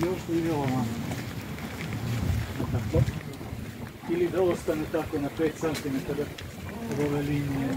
još ide ovamo. Tako. Ili da ostane tako na 5 cm od ove linije.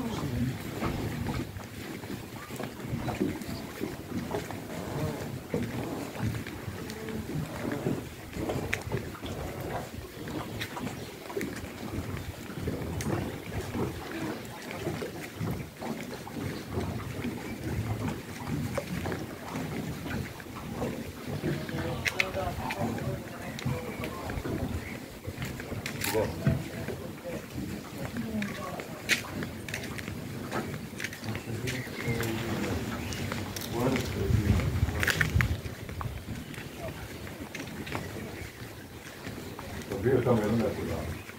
Bio tamo jedno neko dan.